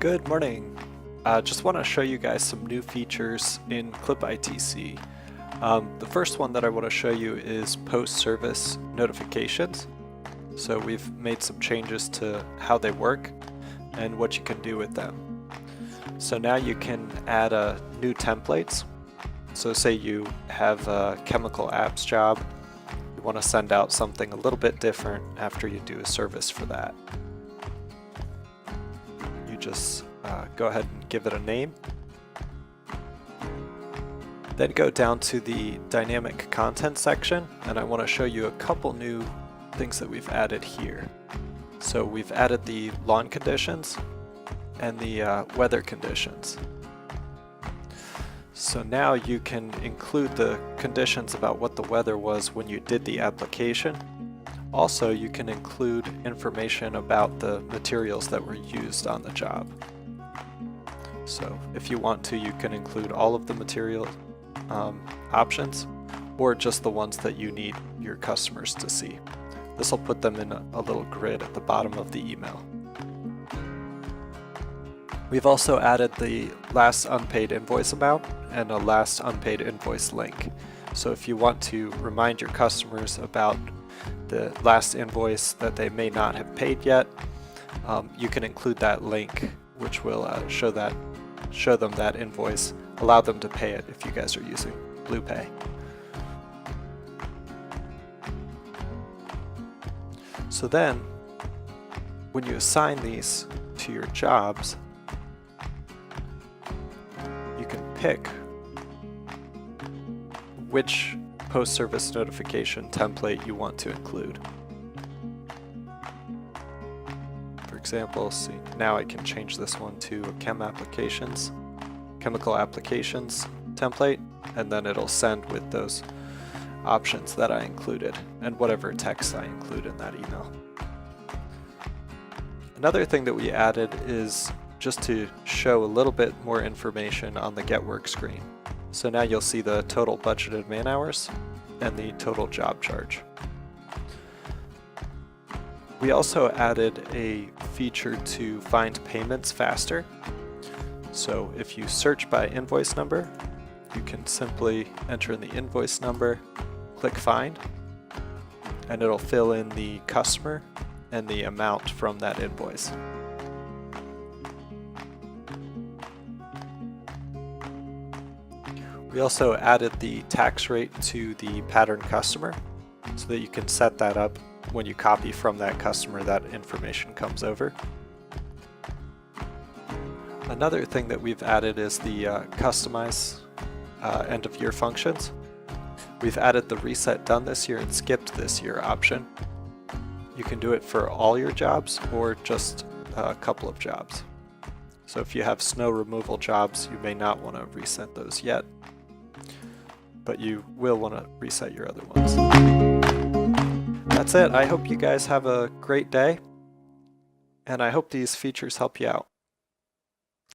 Good morning. Just want to show you guys some new features in ClipITC. The first one that I want to show you is post-service notifications. So we've made some changes to how they work and what you can do with them. So now you can add new templates. So say you have a chemical apps job, you want to send out something a little bit different after you do a service for that. Just go ahead and give it a name. Then go down to the dynamic content section, and I want to show you a couple new things that we've added here. So we've added the lawn conditions and the weather conditions. So now you can include the conditions about what the weather was when you did the application. Also, you can include information about the materials that were used on the job. So if you want to, you can include all of the material options or just the ones that you need your customers to see. This will put them in a little grid at the bottom of the email. We've also added the last unpaid invoice amount and a last unpaid invoice link. So if you want to remind your customers about the last invoice that they may not have paid yet, you can include that link, which will show them that invoice, allow them to pay it if you guys are using BluePay. So then, when you assign these to your jobs, you can pick which post-service notification template you want to include. For example, see, now I can change this one to a chemical applications template, and then it'll send with those options that I included and whatever text I include in that email. Another thing that we added is just to show a little bit more information on the Get Work screen. So now you'll see the total budgeted man hours and the total job charge. We also added a feature to find payments faster. So if you search by invoice number, you can simply enter in the invoice number, click Find, and it'll fill in the customer and the amount from that invoice. We also added the tax rate to the pattern customer so that you can set that up when you copy from that customer, that information comes over. Another thing that we've added is the customize end of year functions. We've added the reset done this year and skipped this year option. You can do it for all your jobs or just a couple of jobs. So if you have snow removal jobs, you may not want to reset those yet, but you will want to reset your other ones. That's it. I hope you guys have a great day, and I hope these features help you out.